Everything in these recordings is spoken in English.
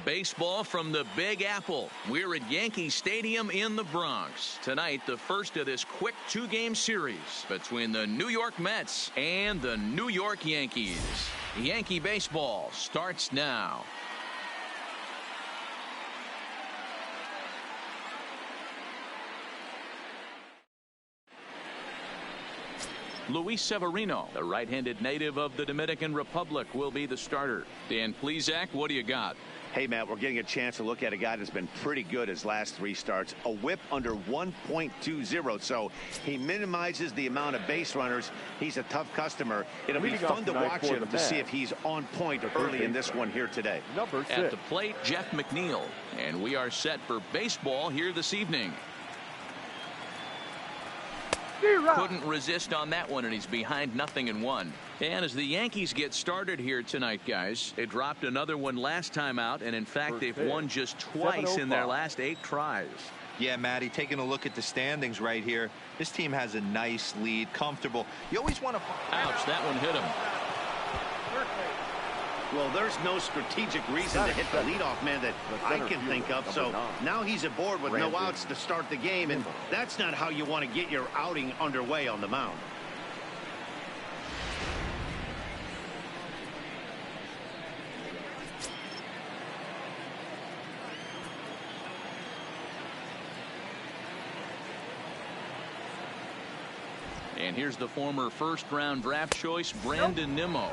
Baseball from the Big Apple. We're at Yankee Stadium in the Bronx. Tonight, the first of this quick two-game series between the New York Mets and the New York Yankees. Yankee baseball starts now. Luis Severino, the right-handed native of the Dominican Republic, will be the starter. Dan Plesac, what do you got? Hey, Matt, we're getting a chance to look at a guy that's been pretty good his last three starts. A whip under 1.20, so he minimizes the amount of base runners. He's a tough customer. It'll be fun to watch him to see if he's on point early in this one here today. At the plate, Jeff McNeil. And we are set for baseball here this evening. Couldn't resist on that one, and he's behind 0-1. And as the Yankees get started here tonight, guys, they dropped another one last time out, and in fact they've won just twice in their last 8 tries. Yeah, Matty, taking a look at the standings right here, this team has a nice lead, comfortable. You always want to... Ouch, that one hit him. Well, there's no strategic reason to hit the leadoff man that I can think of. So now he's aboard with no outs to start the game, and that's not how you want to get your outing underway on the mound. And here's the former first-round draft choice, Brandon Nimmo,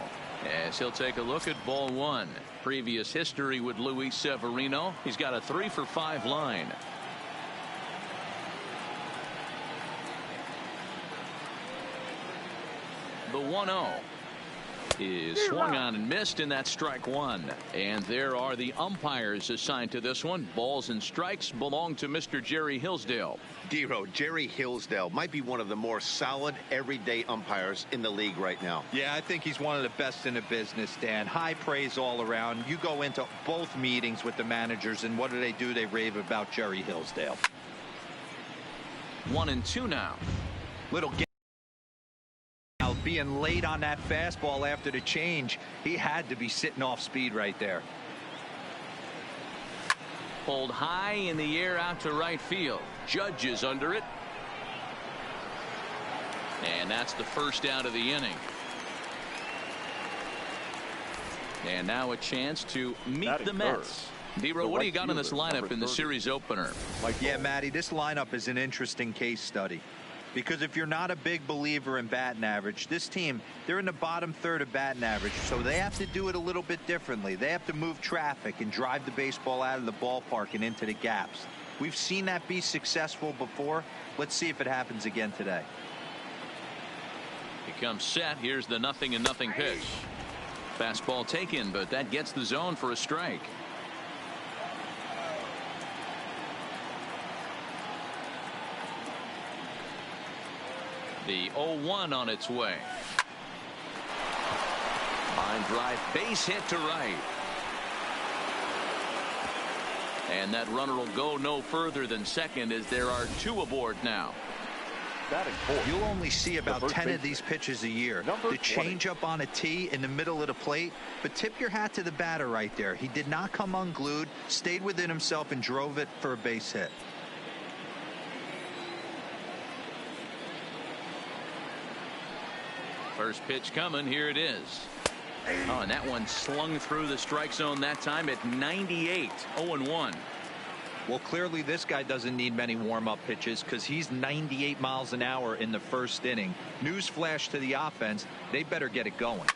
as he'll take a look at ball one. Previous history with Luis Severino. He's got a 3-for-5 line. The 1-0 is swung on and missed, and that's strike one. And there are the umpires assigned to this one. Balls and strikes belong to Mr. Jerry Hillsdale. Dero, Jerry Hillsdale might be one of the more solid everyday umpires in the league right now. Yeah, I think he's one of the best in the business, Dan. High praise all around. You go into both meetings with the managers, and what do? They rave about Jerry Hillsdale. 1-2 now. Little being late on that fastball after the change. He had to be sitting off speed right there. Pulled high in the air out to right field. Judge is under it. And that's the first out of the inning. And now a chance to meet the Mets. Dero, what do you got in this lineup in the series opener? Yeah, Matty, this lineup is an interesting case study. Because if you're not a big believer in batting average, this team, they're in the bottom third of batting average, so they have to do it a little bit differently. They have to move traffic and drive the baseball out of the ballpark and into the gaps. We've seen that be successful before. Let's see if it happens again today. He comes set. Here's the 0-0 pitch. Fastball taken, but that gets the zone for a strike. The 0-1 on its way. Line drive, base hit to right. And that runner will go no further than second as there are 2 aboard now. You'll only see about 10 of these pitches a year. The change up on a tee in the middle of the plate. But tip your hat to the batter right there. He did not come unglued, stayed within himself, and drove it for a base hit. First pitch coming. Here it is. Oh, and that one slung through the strike zone that time at 98. 0-1. Well, clearly this guy doesn't need many warm-up pitches because he's 98 miles an hour in the first inning. Newsflash to the offense. They better get it going.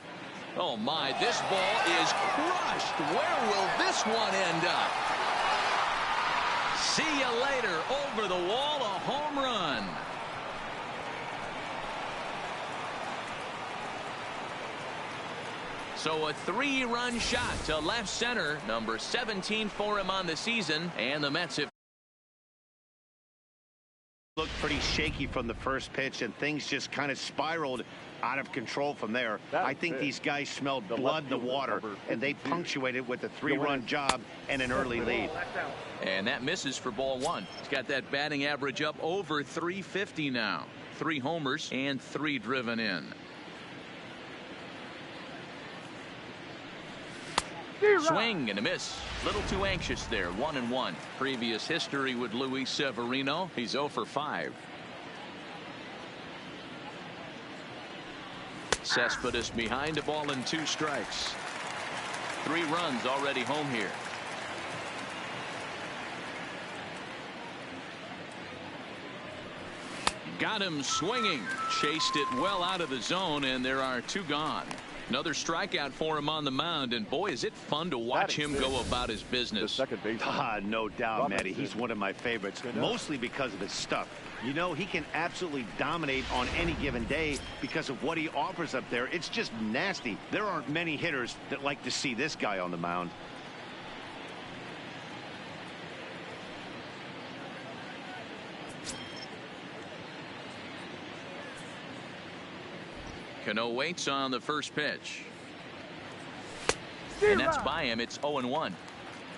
Oh, my. This ball is crushed. Where will this one end up? See you later. Over the wall, a home run. So a 3-run shot to left center, number 17 for him on the season, and the Mets have looked pretty shaky from the first pitch, and things just kind of spiraled out of control from there. I think these guys smelled blood in the water, and they punctuated with a 3-run job and an early lead. And that misses for ball one. He's got that batting average up over 350 now. 3 homers and 3 driven in. Swing and a miss. Little too anxious there. 1-1. Previous history with Luis Severino. He's 0 for 5. Cespedes behind, a ball and 2 strikes. 3 runs already home here. Got him swinging. Chased it well out of the zone, and there are 2 gone. Another strikeout for him on the mound, and boy, is it fun to watch him go about his business. No doubt, Matty. He's one of my favorites, mostly because of his stuff. You know, he can absolutely dominate on any given day because of what he offers up there. It's just nasty. There aren't many hitters that like to see this guy on the mound. Cano waits on the first pitch. And that's by him. It's 0-1.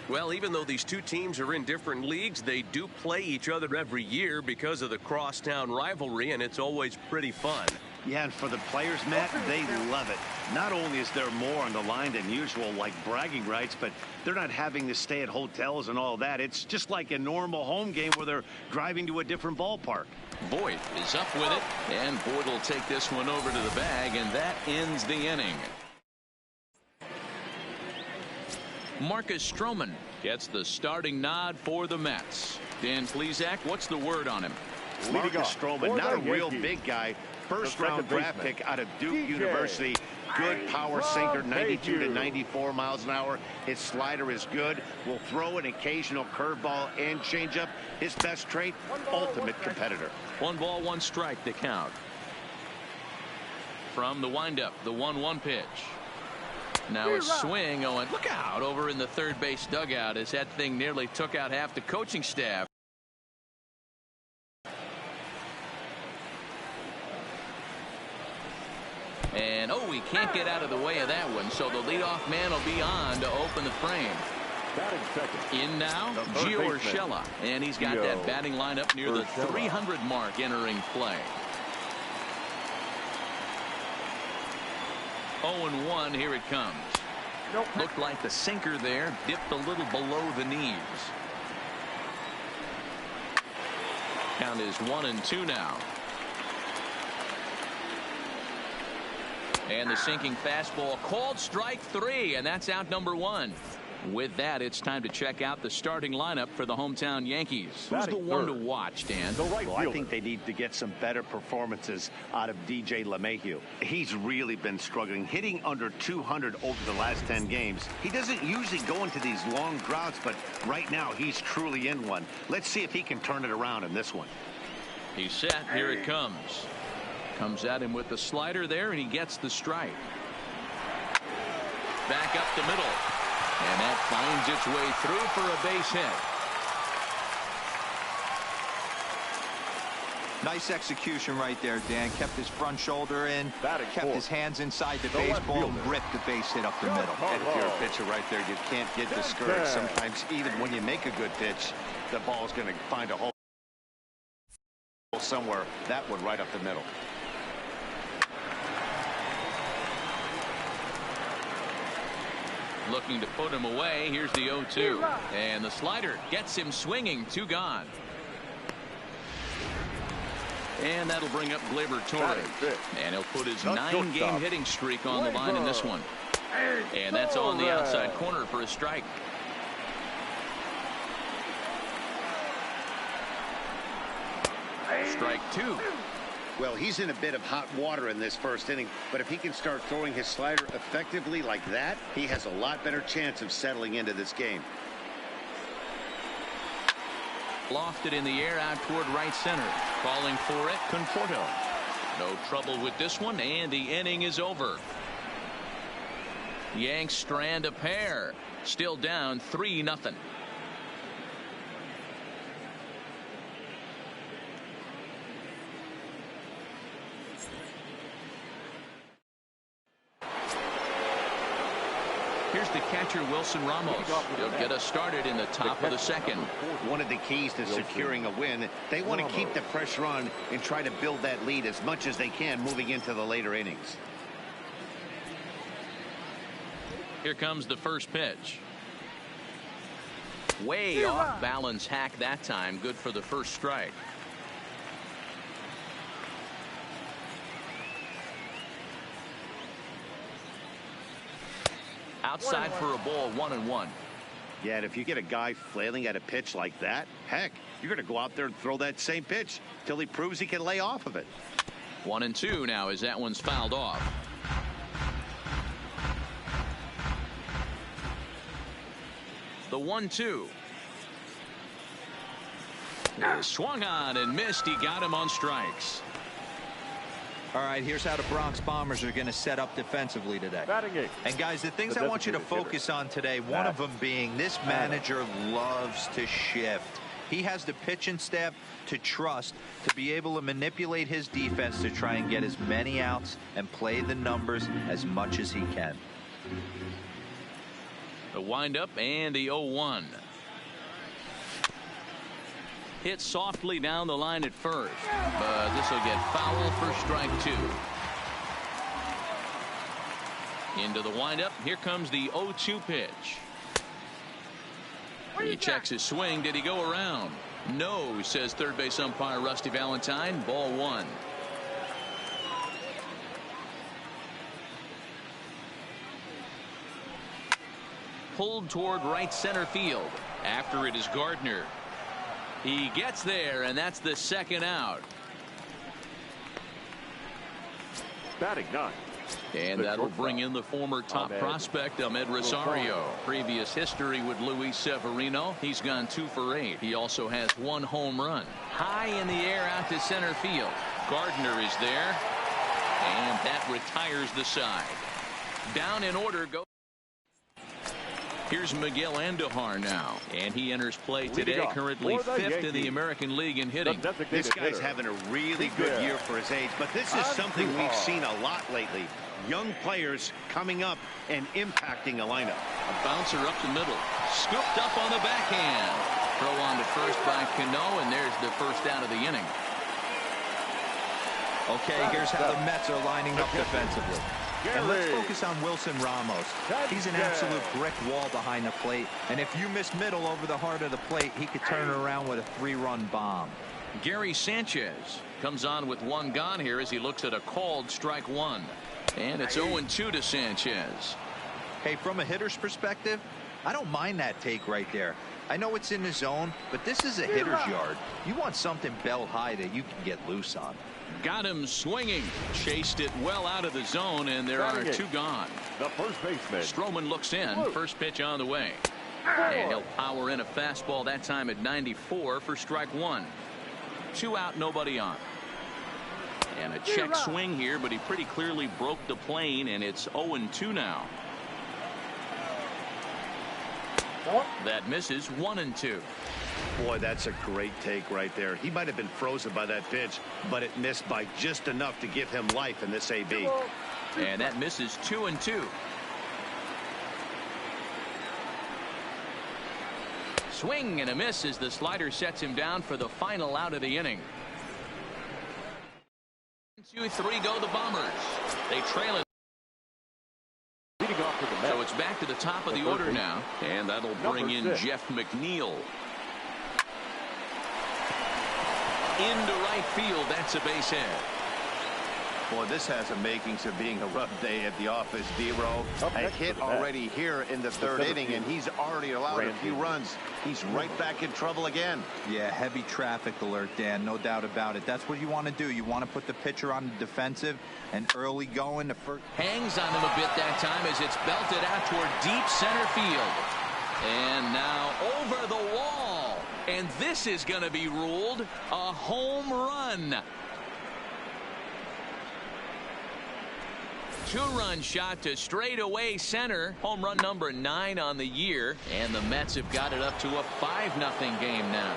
Well, even though these 2 teams are in different leagues, they do play each other every year because of the crosstown rivalry, and it's always pretty fun. Yeah, and for the players, Matt, they love it. Not only is there more on the line than usual, like bragging rights, but they're not having to stay at hotels and all that. It's just like a normal home game where they're driving to a different ballpark. Voit is up with it, and Voit will take this one over to the bag, and that ends the inning. Marcus Stroman gets the starting nod for the Mets. Dan Plesac, what's the word on him? Marcus Stroman, not a real big guy. First-round draft pick out of Duke University. Good power sinker, 92 to 94 miles an hour. His slider is good. Will throw an occasional curveball and changeup. His best trait, ultimate competitor. 1 ball, 1 strike to count. From the windup, the 1-1 pitch. Now a swing. Oh, and look out over in the third base dugout as that thing nearly took out half the coaching staff. And oh, he can't get out of the way of that one, so the leadoff man will be on to open the frame. In now, Gio Urshela, and he's got that batting lineup near the 300 mark entering play. 0-1, here it comes. Looked like the sinker there dipped a little below the knees. Count is 1-2 now. And the sinking fastball called strike 3, and that's out number 1. With that, it's time to check out the starting lineup for the hometown Yankees. Who's the one to watch, Dan? Well, I think they need to get some better performances out of DJ LeMahieu. He's really been struggling, hitting under 200 over the last 10 games. He doesn't usually go into these long droughts, but right now he's truly in one. Let's see if he can turn it around in this one. He's set. Here it comes. Comes at him with the slider there, and he gets the strike. Back up the middle. And that finds its way through for a base hit. Nice execution right there, Dan. Kept his front shoulder in, kept his hands inside the baseball, and ripped the base hit up the middle. And if you're a pitcher right there, you can't get discouraged. Sometimes even when you make a good pitch, the ball's going to find a hole somewhere. That one right up the middle. Looking to put him away. Here's the 0-2. And the slider gets him swinging. 2 gone. And that'll bring up Gleyber Torres. And he'll put his 9-game hitting streak on the line in this one. And that's on the outside corner for a strike. Strike 2. Well, he's in a bit of hot water in this first inning, but if he can start throwing his slider effectively like that, he has a lot better chance of settling into this game. Lofted in the air out toward right center. Calling for it, Conforto. No trouble with this one, and the inning is over. Yanks strand a pair. Still down 3-0. Here's the catcher, Wilson Ramos. He'll get us started in the top of the second. One of the keys to securing a win, they want to keep the pressure on and try to build that lead as much as they can moving into the later innings. Here comes the first pitch. Way off balance hack that time. Good for the first strike. Outside for a ball, 1-1. Yeah, and if you get a guy flailing at a pitch like that, heck, you're going to go out there and throw that same pitch till he proves he can lay off of it. 1-2 now as that one's fouled off. The 1-2. Swung on and missed. He got him on strikes. All right, here's how the Bronx Bombers are going to set up defensively today. And guys, the things I want you to focus on today, one of them being this manager loves to shift. He has the pitching staff to trust to be able to manipulate his defense to try and get as many outs and play the numbers as much as he can. The windup and the 0-1. Hit softly down the line at first, but this will get foul for strike 2. Into the windup. Here comes the 0-2 pitch. He checks his swing. Did he go around? No, says third base umpire Rusty Valentine. Ball 1. Pulled toward right center field. After it is Gardner. He gets there, and that's the second out. Batting 9. And that'll bring in the former top prospect, Ahmed Rosario. Previous history with Luis Severino. He's gone 2 for 8. He also has 1 home run. High in the air out to center field. Gardner is there. And that retires the side. Down in order goes. Here's Miguel Andujar now, and he enters play today, currently 5th in the American League in hitting. This guy's having a really good year for his age, but this is something we've seen a lot lately. Young players coming up and impacting a lineup. A bouncer up the middle, scooped up on the backhand. Throw on to first by Cano, and there's the first out of the inning. Okay, here's how the Mets are lining up defensively. And let's focus on Wilson Ramos. He's an absolute brick wall behind the plate. And if you miss middle over the heart of the plate, he could turn it around with a 3-run bomb. Gary Sanchez comes on with 1 gone here as he looks at a called strike 1. And it's 0-2 to Sanchez. Hey, from a hitter's perspective, I don't mind that take right there. I know it's in the zone, but this is a hitter's yard. You want something bell high that you can get loose on. Got him swinging. Chased it well out of the zone, and there are 2 gone. The first baseman. Stroman looks in. First pitch on the way. And he'll power in a fastball that time at 94 for strike 1. 2 out, nobody on. And a check swing here, but he pretty clearly broke the plane, and it's 0-2 now. That misses. 1-2. Boy, that's a great take right there. He might have been frozen by that pitch, but it missed by just enough to give him life in this AB. And that misses. 2-2. Swing and a miss as the slider sets him down for the final out of the inning. 2-3 go the Bombers. They trail it. So it's back to the top of the order now, and that'll bring in Jeff McNeil. Into right field. That's a base hit. Boy, this has the makings of being a rough day at the office, D-Row. A hit already here in the 3rd inning, and he's already allowed a few runs. He's right back in trouble again. Yeah, heavy traffic alert, Dan, no doubt about it. That's what you want to do. You want to put the pitcher on the defensive and early going. The first hangs on him a bit that time as it's belted out toward deep center field. And now over the wall. And this is going to be ruled a home run. 2-run shot to straightaway center. Home run number 9 on the year. And the Mets have got it up to a 5-0 game now.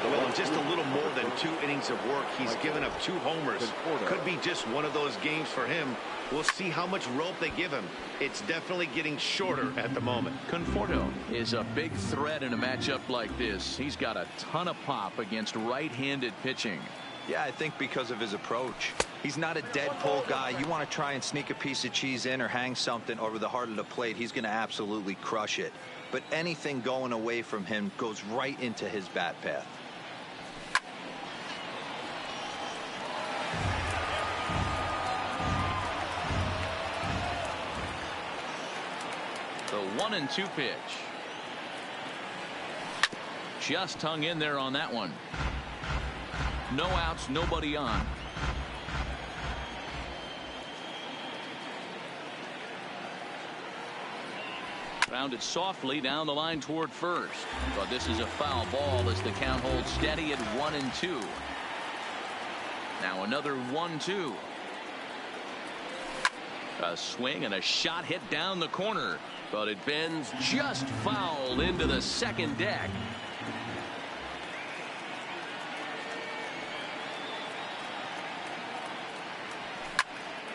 Well, in just a little more than 2 innings of work, he's given up 2 homers. Could be just one of those games for him. We'll see how much rope they give him. It's definitely getting shorter at the moment. Conforto is a big threat in a matchup like this. He's got a ton of pop against right-handed pitching. Yeah, I think because of his approach. He's not a dead pull guy. You want to try and sneak a piece of cheese in or hang something over the heart of the plate, he's going to absolutely crush it. But anything going away from him goes right into his bat path. The 1-2 pitch. Just hung in there on that one. No outs, nobody on. Grounded softly down the line toward first. But this is a foul ball as the count holds steady at 1-2. Now another 1-2. A swing and a shot hit down the corner. But it bends just foul into the second deck.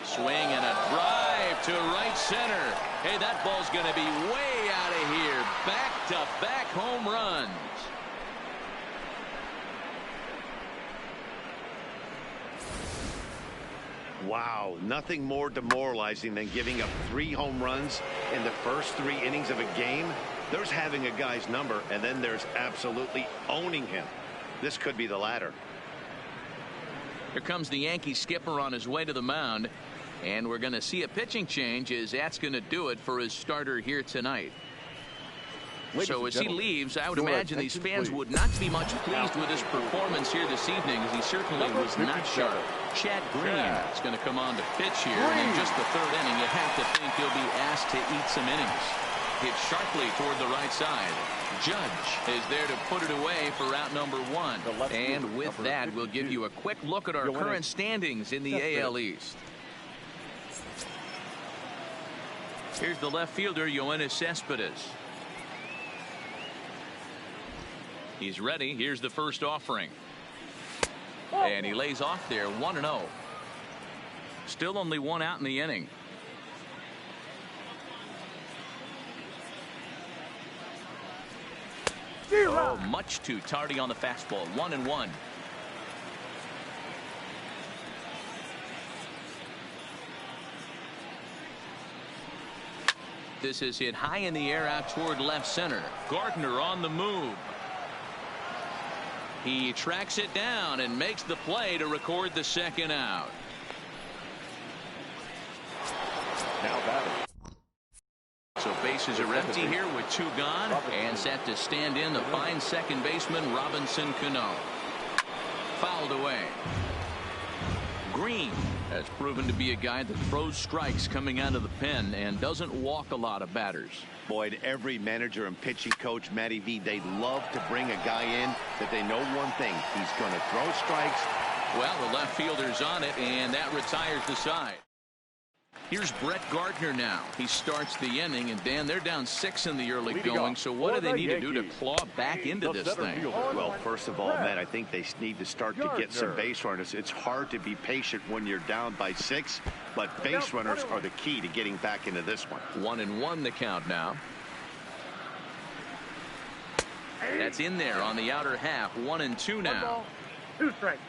Swing and a drive to right center. Hey, that ball's going to be way out of here. Back-to-back home runs. Wow, nothing more demoralizing than giving up 3 home runs in the first 3 innings of a game. There's having a guy's number, and then there's absolutely owning him. This could be the latter. Here comes the Yankee skipper on his way to the mound. And we're going to see a pitching change as that's going to do it for his starter here tonight. So as he leaves, I would imagine these fans would not be much pleased with his performance here this evening, as he certainly was not sharp. Chad Green is going to come on to pitch here. And in just the 3rd inning, you have to think he'll be asked to eat some innings. Hit sharply toward the right side. Judge is there to put it away for out number 1. And with that, we'll give you a quick look at our current standings in the AL East. Here's the left fielder, Yoenis Cespedes. He's ready. Here's the first offering. And he lays off there, 1-0. Still only 1 out in the inning. Oh, much too tardy on the fastball. 1-1. This is hit high in the air out toward left center. Gardner on the move. He tracks it down and makes the play to record the second out. Now batting. So bases are empty here with 2 gone, and set to stand in the fine second baseman Robinson Cano. Fouled away. Green has proven to be a guy that throws strikes coming out of the pen and doesn't walk a lot of batters. Boyd, every manager and pitching coach, Matty V, they love to bring a guy in that they know one thing: he's going to throw strikes. Well, the left fielder's on it, and that retires the side. Here's Brett Gardner now. He starts the inning, and Dan, they're down 6 in the early going. So what do they need to do to claw back into this thing? Well, first of all, Matt, I think they need to start to get some base runners. It's hard to be patient when you're down by 6, but base runners are the key to getting back into this one. 1-1 the count now. That's in there on the outer half. 1-2 now. 2 strikes.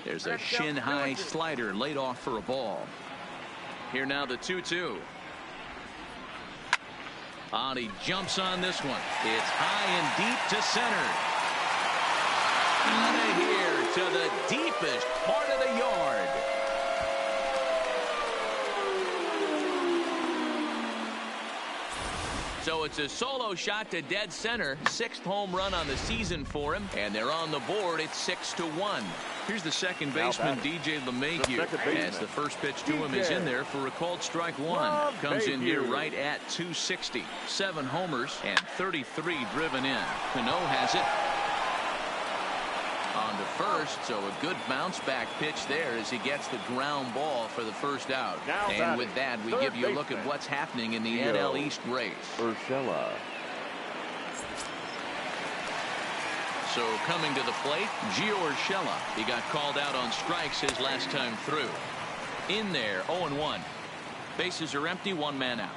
There's a shin-high slider laid off for a ball. Here now the 2-2. And he jumps on this one. It's high and deep to center. Out of here to the deepest part of the yard. So it's a solo shot to dead center. 6th home run on the season for him, and they're on the board. It's 6-1. Here's the second baseman, DJ LeMahieu, as the first pitch to him is in there for a called strike 1. Comes in here right at 260. 7 homers and 33 driven in. Cano has it. On to first, so a good bounce back pitch there as he gets the ground ball for the first out. And with that, we give you a look at what's happening in the NL East race. Urshela. So coming to the plate, Gio Urshela. He got called out on strikes his last time through. In there, 0-1. Bases are empty, 1 man out.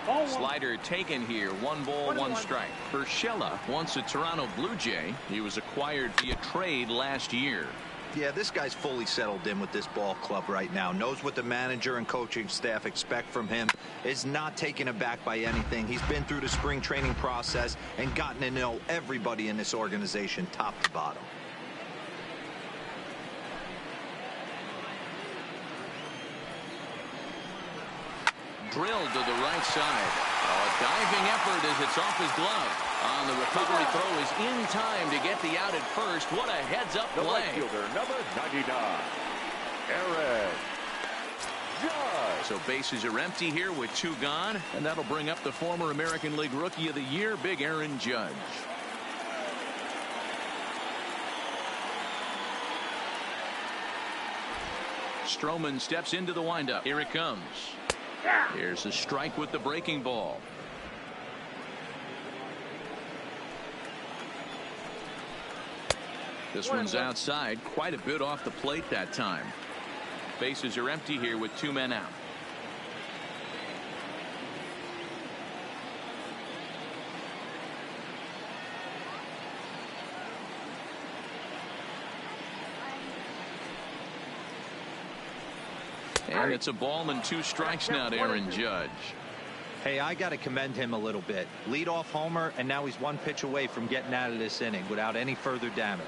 Slider taken here. 1 ball, 1 strike. Urshela, once a Toronto Blue Jay. He was acquired via trade last year. Yeah, this guy's fully settled in with this ball club right now. Knows what the manager and coaching staff expect from him. Is not taken aback by anything. He's been through the spring training process and gotten to know everybody in this organization top to bottom. Drilled to the right side. A diving effort as it's off his glove. On the recovery throw is in time to get the out at first. What a heads-up The play. right fielder, number 99, Aaron Judge. So bases are empty here with 2 gone, and that'll bring up the former American League Rookie of the Year, Big Aaron Judge. Stroman steps into the windup. Here it comes. Here's a strike with the breaking ball. This one's outside, quite a bit off the plate that time. Bases are empty here with 2 men out. And it's a ball and 2 strikes now to Aaron Judge. Hey, I got to commend him a little bit. Leadoff homer, and now he's 1 pitch away from getting out of this inning without any further damage.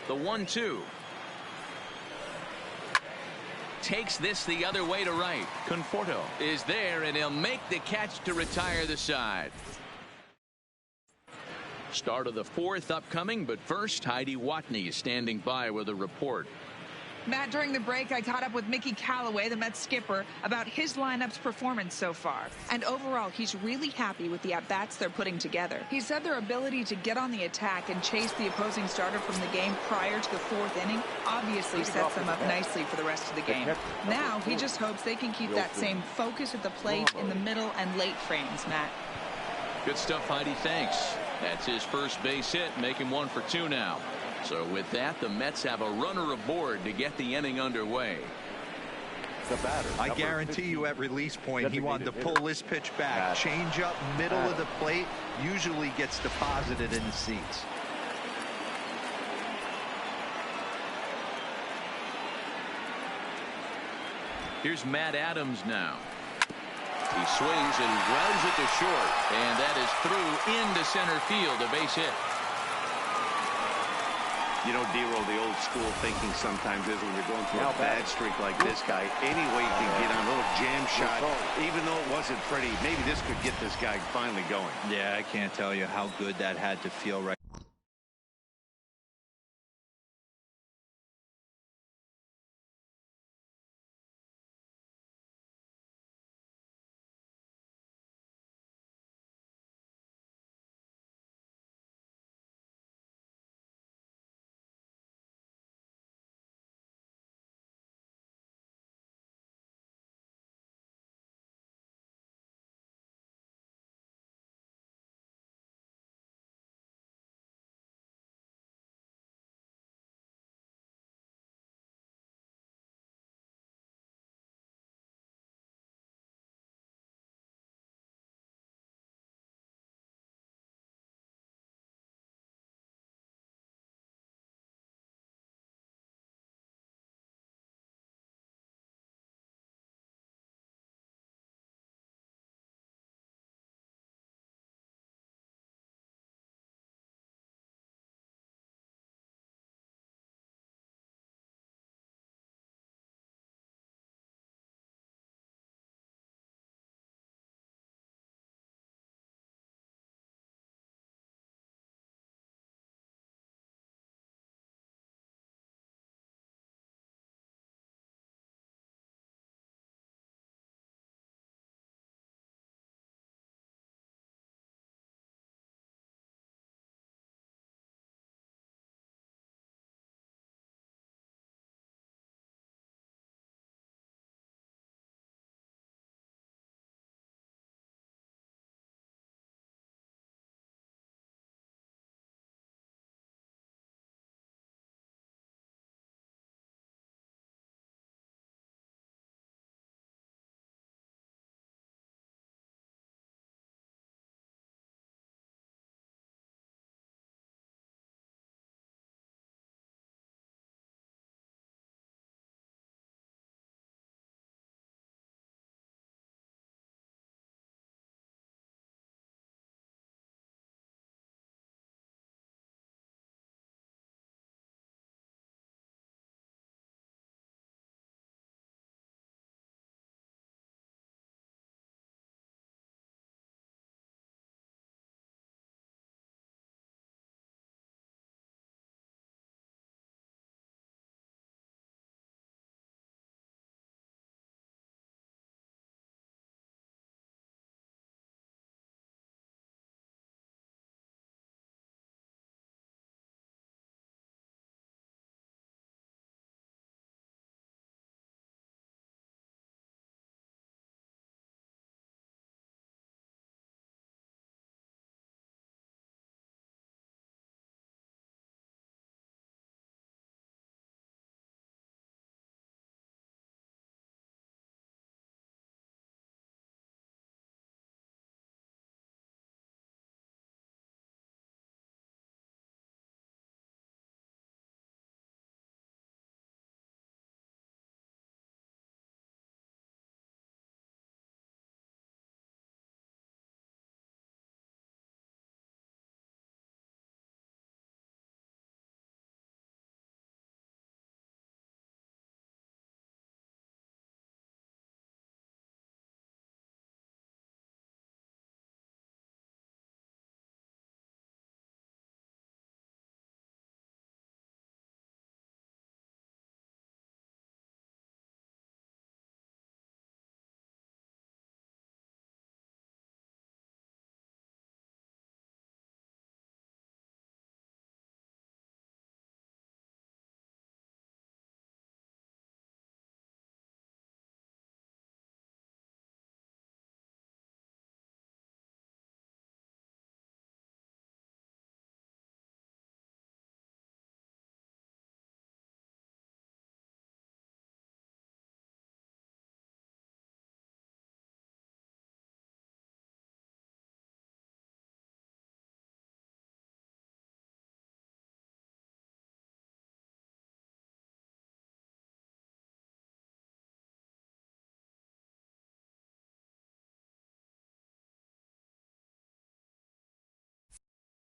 The 1-2. takes this the other way to right. Conforto is there, and he'll make the catch to retire the side. Start of the fourth upcoming, but first, Heidi Watney is standing by with a report. Matt, during the break, I caught up with Mickey Callaway, the Mets skipper, about his lineup's performance so far. And overall, he's really happy with the at-bats they're putting together. He said their ability to get on the attack and chase the opposing starter from the game prior to the fourth inning obviously sets them up nicely for the rest of the game. Now, he just hopes they can keep that same focus at the plate in the middle and late frames, Matt. Good stuff, Heidi. Thanks. That's his first base hit, making 1 for 2 now. So with that, the Mets have a runner aboard to get the inning underway. The batter, I guarantee you at release point, he wanted to pull this pitch back. Change up middle of the plate usually gets deposited in the seats. Here's Matt Adams now. He swings and grounds it to short, and that is through into center field, a base hit. You know, Dero, the old school thinking sometimes is when you're going through a bad streak like this guy, any way you can get on a little jam shot, even though it wasn't pretty, maybe this could get this guy finally going. Yeah, I can't tell you how good that had to feel right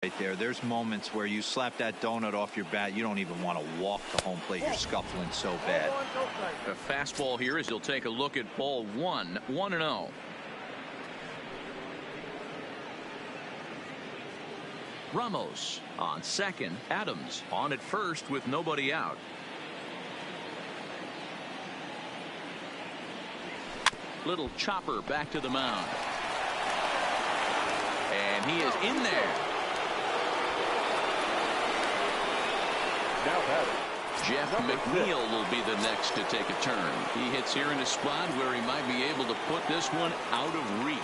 Right there. There's moments where you slap that donut off your bat. You don't even want to walk to home plate. You're scuffling so bad. A fastball here as he'll take a look at ball one. 1-0. Ramos on second. Adams on at first with nobody out. Little chopper back to the mound. And he is in there. Now batting. Jeff McNeil will be the next to take a turn. He hits here in a spot where he might be able to put this one out of reach.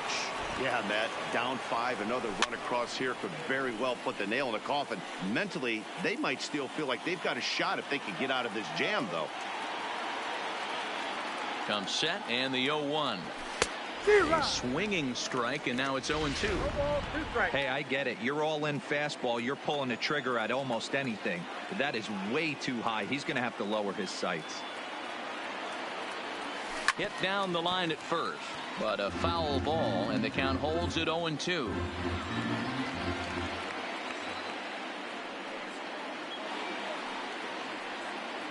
Yeah, Matt, down 5, another run across here could very well put the nail in the coffin. Mentally, they might still feel like they've got a shot if they could get out of this jam, though. Comes set and the 0-1. A swinging strike, and now it's 0-2. Hey, I get it. You're all in fastball. You're pulling the trigger at almost anything. But that is way too high. He's going to have to lower his sights. Hit down the line at first, but a foul ball, and the count holds at 0-2.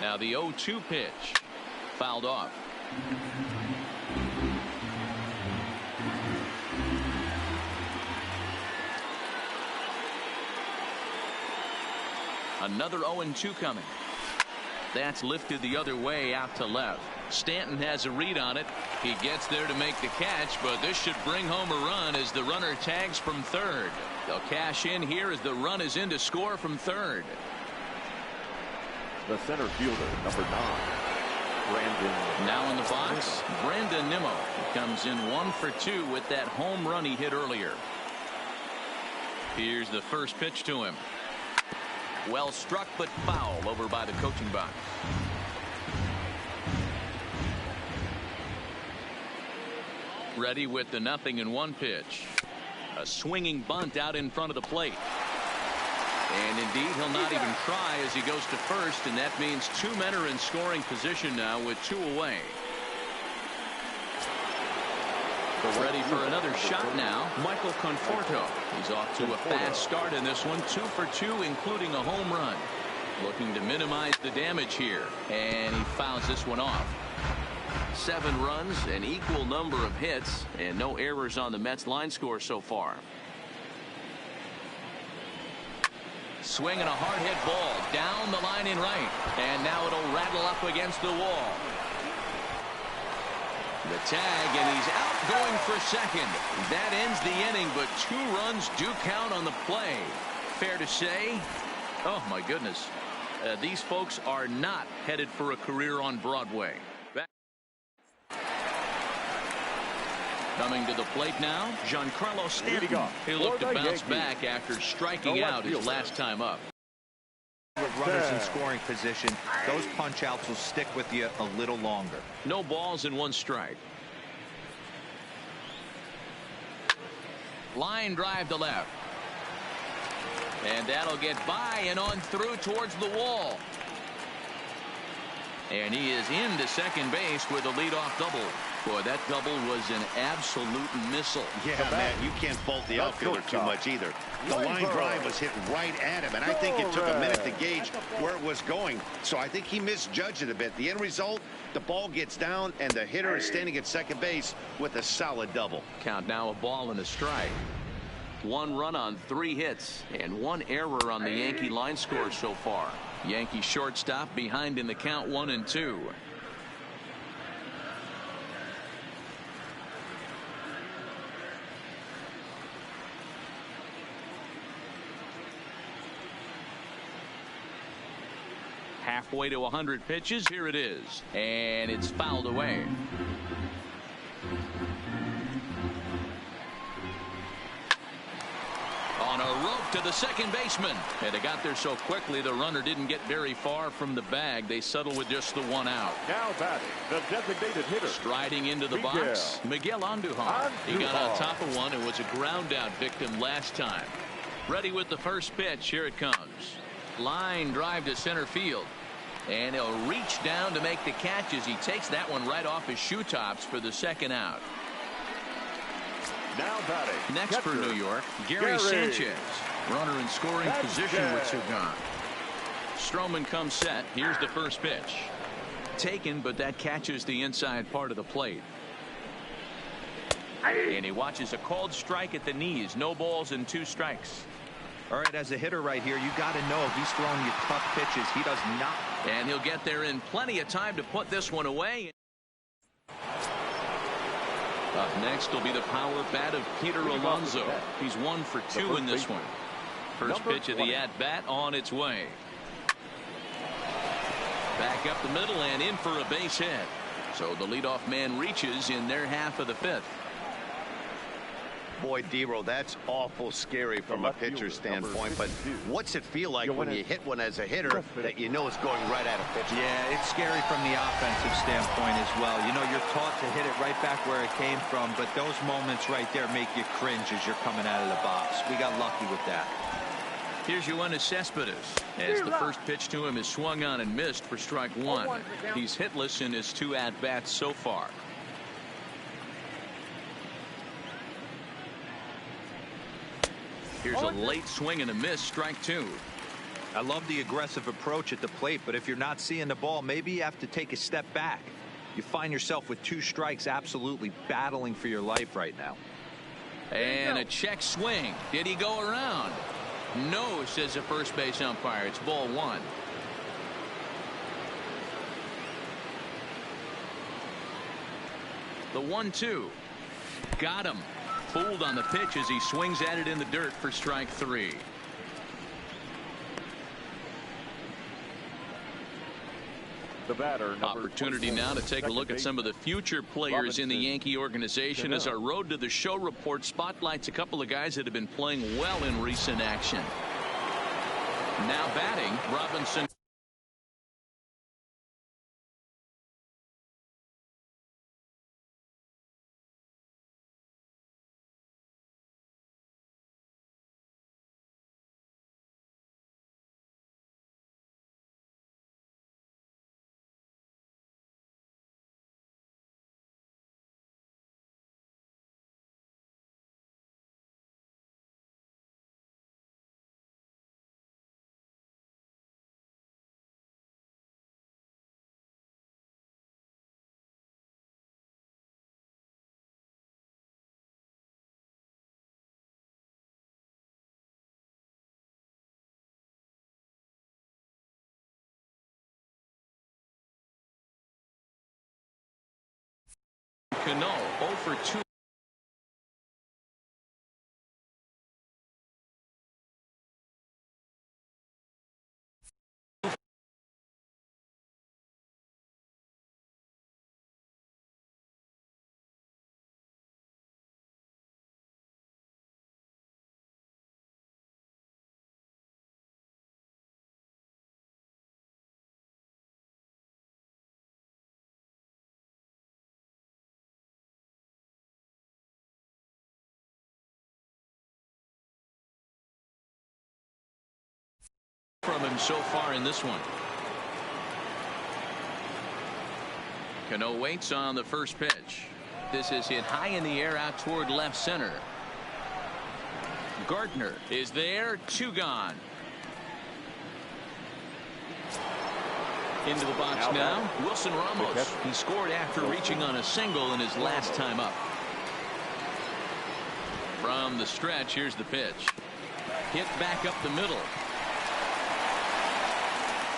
Now the 0-2 pitch. Fouled off. Another 0-2 coming. That's lifted the other way out to left. Stanton has a read on it. He gets there to make the catch, but this should bring home a run as the runner tags from third. They'll cash in here as the run is in to score from third. The center fielder, number 9, Brandon. Now in the box, Brandon Nimmo. He comes in 1 for 2 with that home run he hit earlier. Here's the first pitch to him. Well struck, but foul over by the coaching box. Ready with the 0-1 pitch. A swinging bunt out in front of the plate. And indeed, he'll not even try as he goes to first, and that means 2 men are in scoring position now with 2 away. Ready for another shot now. Michael Conforto. He's off to a fast start in this one. 2 for 2, including a home run. Looking to minimize the damage here. And he fouls this one off. 7 runs, an equal number of hits, and no errors on the Mets line score so far. Swinging a hard hit ball down the line in right. And now it'll rattle up against the wall. The tag, and he's out going for second. That ends the inning, but 2 runs do count on the play. Fair to say, oh my goodness, these folks are not headed for a career on Broadway. Coming to the plate now, Giancarlo Stanton. He looked to bounce back after striking out his last time up. With runners in scoring position, those punch outs will stick with you a little longer. No balls and 1 strike. Line drive to left. And that'll get by and on through towards the wall. And he is into second base with a leadoff double. Boy, that double was an absolute missile. Yeah, man, you can't fault the outfielder too much either. The line drive was hit right at him, and I think it took a minute to gauge where it was going. So I think he misjudged it a bit. The end result, the ball gets down, and the hitter is standing at second base with a solid double. Count now, a ball and a strike. 1 run on 3 hits, and 1 error on the Yankee line score so far. Yankee shortstop behind in the count 1-2. Halfway to 100 pitches. Here it is, and it's fouled away. On a rope to the second baseman, and they got there so quickly the runner didn't get very far from the bag. They settle with just the 1 out. Now batting, the designated hitter. Striding into the box, Miguel Andujar. He got on top of one and was a ground out victim last time. Ready with the first pitch. Here it comes. Line drive to center field, and he'll reach down to make the catch as he takes that one right off his shoe tops for the 2nd out. Now batting. Next for New York, Gary Sanchez. Runner in scoring position with two gone. Stroman comes set. Here's the first pitch. Taken, but that catches the inside part of the plate. And he watches a called strike at the knees. No balls and 2 strikes. All right, as a hitter right here, you got to know if he's throwing you tough pitches. He does not. And he'll get there in plenty of time to put this one away. Up next will be the power bat of Peter Alonso. He's 1 for 2 in this one. First pitch of the at-bat on its way. Back up the middle and in for a base hit. So the leadoff man reaches in their half of the 5th. Boy, Dero, that's awful scary from a pitcher's standpoint, but what's it feel like when you hit one as a hitter that you know it's going right at a pitcher? Yeah, it's scary from the offensive standpoint as well. You know, you're taught to hit it right back where it came from, but those moments right there make you cringe as you're coming out of the box. We got lucky with that. Here's Yoenis Cespedes, as the first pitch to him is swung on and missed for strike 1. He's hitless in his 2 at-bats so far. Here's a late swing and a miss, strike 2. I love the aggressive approach at the plate, but if you're not seeing the ball, maybe you have to take a step back. You find yourself with 2 strikes absolutely battling for your life right now. And a check swing. Did he go around? No, says the first base umpire. It's ball 1. The 1-2. Got him. Fooled on the pitch as he swings at it in the dirt for strike 3. The batter, opportunity now to take a look at some of the future players in the Yankee organization as our Road to the Show report spotlights a couple of guys that have been playing well in recent action. Now batting, Robinson. Cano 0 for 2. From him so far in this one. Cano waits on the first pitch. This is hit high in the air out toward left center. Gardner is there. 2 gone. Into the box now. Wilson Ramos. He scored after reaching on a single in his last time up. From the stretch, here's the pitch. Hit back up the middle.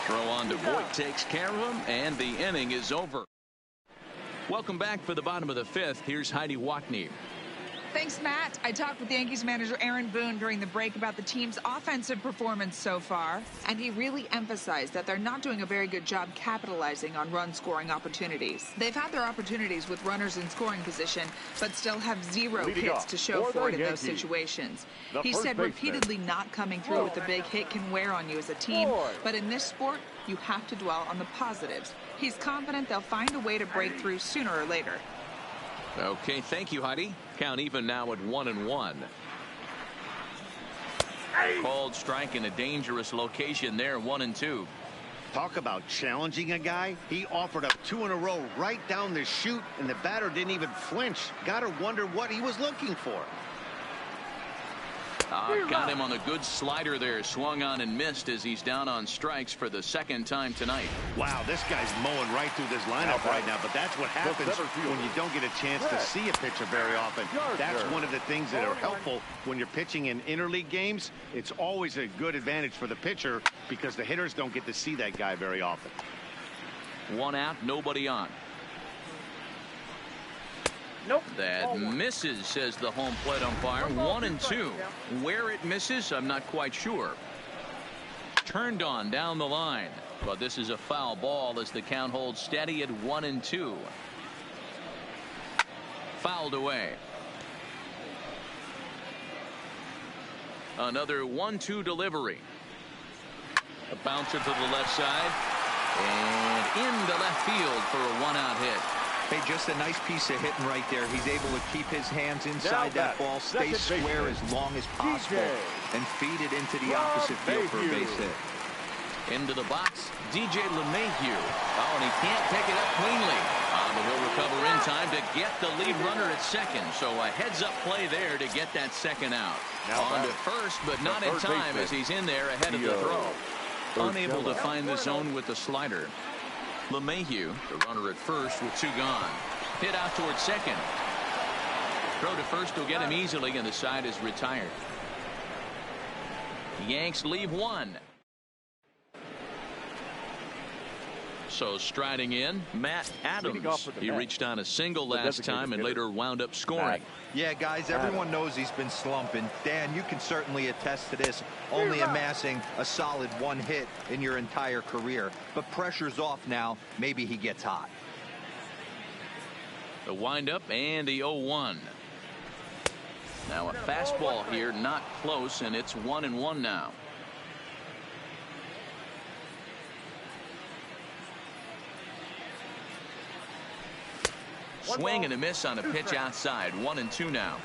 Throw on to Voit takes care of him, and the inning is over. Welcome back for the bottom of the 5th. Here's Heidi Watney. Thanks, Matt. I talked with Yankees manager Aaron Boone during the break about the team's offensive performance so far, and he really emphasized that they're not doing a very good job capitalizing on run-scoring opportunities. They've had their opportunities with runners in scoring position, but still have 0 hits to show for it in those situations. He said repeatedly not coming through with a big hit can wear on you as a team, but in this sport, you have to dwell on the positives. He's confident they'll find a way to break through sooner or later. Okay, thank you, Heidi. Count even now at 1-1. Called strike in a dangerous location there, 1-2. Talk about challenging a guy. He offered up 2 in a row right down the chute, and the batter didn't even flinch. Gotta wonder what he was looking for. Got him on a good slider there. Swung on and missed as he's down on strikes for the second time tonight. Wow, this guy's mowing right through this lineup right now, but that's what happens when you don't get a chance to see a pitcher very often. That's one of the things that are helpful when you're pitching in interleague games. It's always a good advantage for the pitcher because the hitters don't get to see that guy very often. 1 out, nobody on. Nope. That misses, says the home plate umpire. 1-2. Where it misses, I'm not quite sure. Turned on down the line, but this is a foul ball as the count holds steady at 1-2. Fouled away. Another 1-2 delivery. A bouncer to the left side and into left field for a 1-out hit. Hey, just a nice piece of hitting right there. He's able to keep his hands inside that ball, stay square as long as possible, and feed it into the opposite field for a base hit. Into the box, DJ LeMahieu. Oh, and he can't pick it up cleanly. But he'll recover in time to get the lead runner at second. So a heads-up play there to get that second out. On to first, but not in time as he's in there ahead of the throw. Unable to find the zone with the slider. LeMahieu, the runner at first with 2 gone. Hit out towards second. Throw to first will get him easily, and the side is retired. Yanks leave 1. So striding in, Matt Adams. He reached on a single last time and later wound up scoring. Yeah, guys, everyone knows he's been slumping. Dan, you can certainly attest to this, only amassing a solid 1 hit in your entire career. But pressure's off now. Maybe he gets hot. The windup and the 0-1. Now a fastball here, not close, and it's 1-1 now. Swing and a miss on a pitch outside. 1-2 now.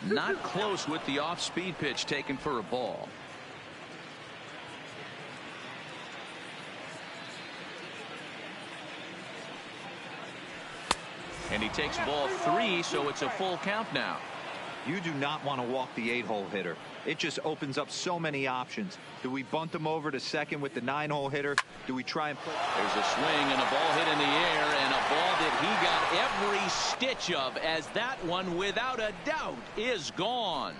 Not close with the off-speed pitch taken for a ball. And he takes ball 3, so it's a full count now. You do not want to walk the 8-hole hitter. It just opens up so many options. Do we bunt him over to second with the 9-hole hitter? Do we try and play? There's a swing and a ball hit in the air, and a ball that he got every stitch of, as that one, without a doubt, is gone.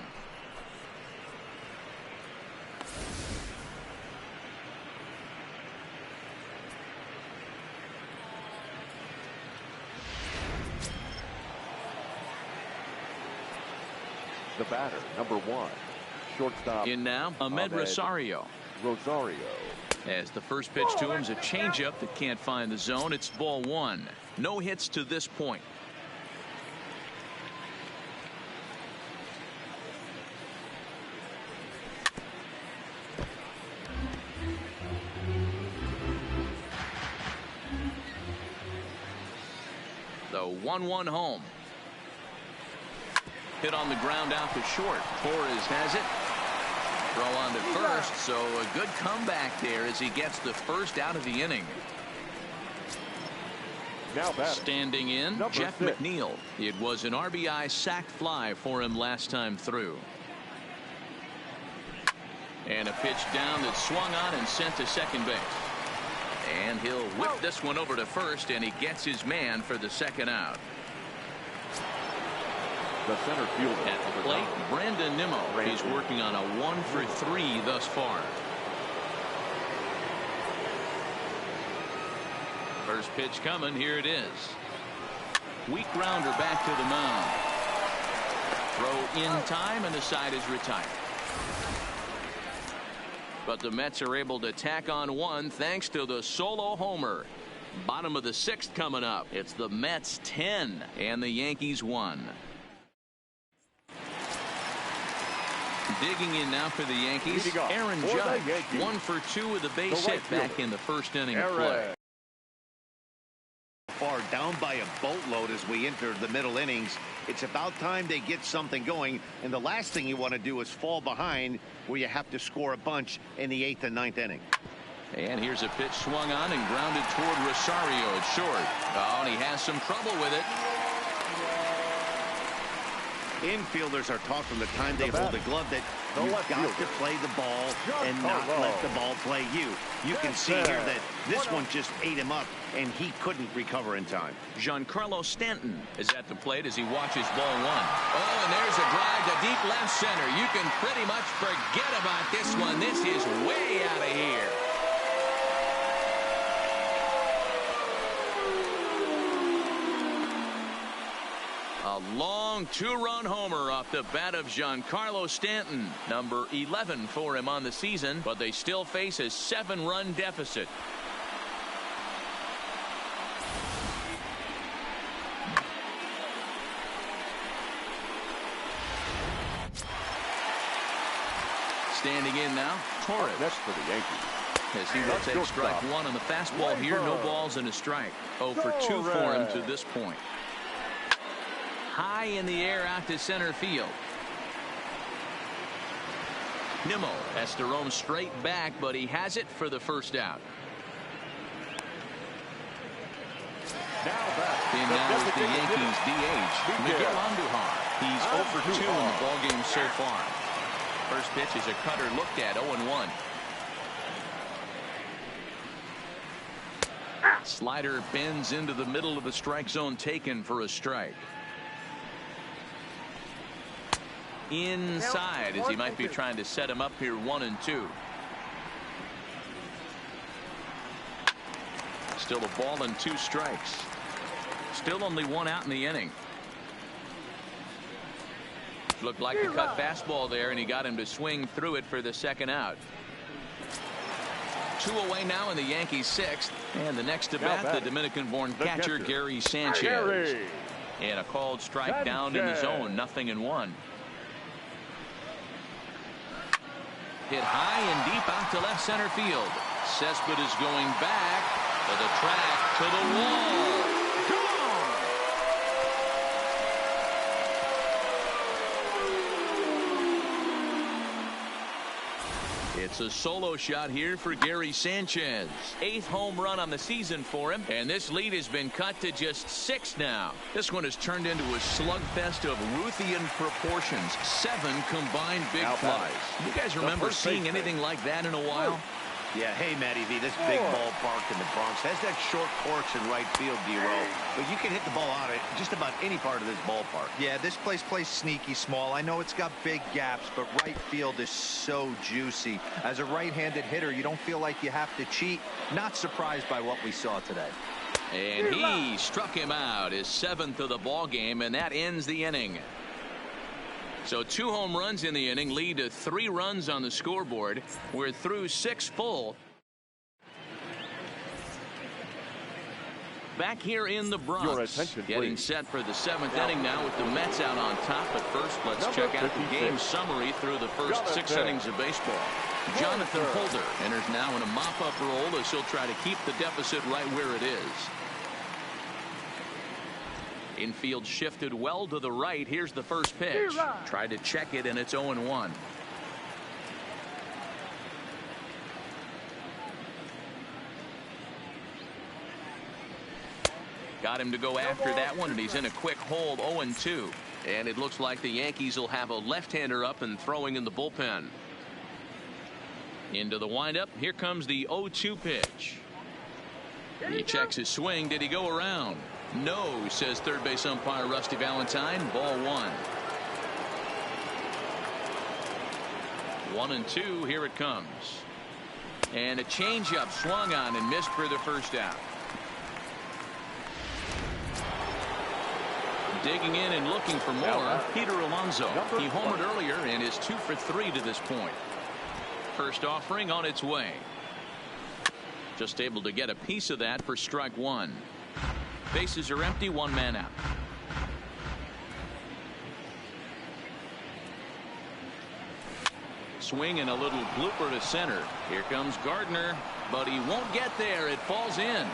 The batter, number 1, shortstop. In now, Ahmed Rosario. As the first pitch to him is a changeup that can't find the zone. It's ball 1. No hits to this point. The 1-1 home. Hit on the ground out to short. Torres has it. Throw on to first, so a good comeback there as he gets the first out of the inning. Now standing in, Jeff McNeil. It was an RBI sac fly for him last time through. And a pitch down that swung on and sent to second base. And he'll whip this one over to first, and he gets his man for the second out. The center fielder at the plate, Brandon Nimmo. He's working on a 1-for-3 thus far. First pitch coming. Here it is. Weak grounder back to the mound. Throw in time, and the side is retired. But the Mets are able to tack on 1 thanks to the solo homer. Bottom of the 6th coming up. It's the Mets 10 and the Yankees 1. Digging in now for the Yankees, Aaron Judge. 1 for 2 with a base hit back in the first inning of play. Far down by a boatload as we enter the middle innings. It's about time they get something going, and the last thing you want to do is fall behind where you have to score a bunch in the 8th and 9th inning. And here's a pitch swung on and grounded toward Rosario at short. Oh, and he has some trouble with it. Infielders are taught from the time they hold the glove that you've got to play the ball and not let the ball play you. You can see here that this one just ate him up, and he couldn't recover in time. Giancarlo Stanton is at the plate as he watches ball 1. Oh, and there's a drive to deep left center. You can pretty much forget about this one. This is way out of here. A long 2-run homer off the bat of Giancarlo Stanton. Number 11 for him on the season, but they still face a 7-run deficit. Standing in now, Torres. Next for the Yankees. As he will take strike 1 on the fastball here. No balls and a strike. 0 for 2 for him to this point. High in the air out to center field. Nimmo has to roam straight back, but he has it for the first out. Now is the Yankees DH, Miguel Andujar. He's 0 for 2 in the ballgame so far. First pitch is a cutter looked at, 0-1. Slider bends into the middle of the strike zone, taken for a strike. Inside as he might be trying to set him up here, 1-2. Still a ball and 2 strikes. Still only 1 out in the inning. Looked like a cut fastball there, and he got him to swing through it for the second out. 2 away now in the Yankees' 6th, and the next to bat, the Dominican-born catcher Gary Sanchez. And a called strike down in the zone, 0-1. Hit high and deep out to left center field. Cespedes is going back to the track, to the wall. It's a solo shot here for Gary Sanchez. 8th home run on the season for him, and this lead has been cut to just 6 now. This one has turned into a slugfest of Ruthian proportions. 7 combined big flies. You guys remember seeing anything like that in a while? Yeah, hey, Matty V, this big ballpark in the Bronx has that short porch in right field, D-Row, but you can hit the ball out of just about any part of this ballpark. Yeah, this place plays sneaky small. I know it's got big gaps, but right field is so juicy. As a right-handed hitter, you don't feel like you have to cheat. Not surprised by what we saw today. And he struck him out, his 7th of the ball game, and that ends the inning. So 2 home runs in the inning lead to 3 runs on the scoreboard. We're through 6 full. Back here in the Bronx, getting set for the 7th inning now with the Mets out on top. But first, let's check out the game summary through the first 6 innings of baseball. Jonathan Holder enters now in a mop-up role as he'll try to keep the deficit right where it is. Infield shifted well to the right. Here's the first pitch. Tried to check it, and it's 0-1. Got him to go after that one, and he's in a quick hold, 0-2. And it looks like the Yankees will have a left-hander up and throwing in the bullpen. Into the windup. Here comes the 0-2 pitch. He checks his swing. Did he go around? No, says third base umpire Rusty Valentine. Ball 1. 1-2. Here it comes. And a changeup swung on and missed for the first out. Digging in and looking for more, Peter Alonso. He homered earlier and is 2 for 3 to this point. First offering on its way. Just able to get a piece of that for strike 1. Bases are empty, 1 man out. swing and a little blooper to center. Here comes Gardner, but he won't get there. It falls in.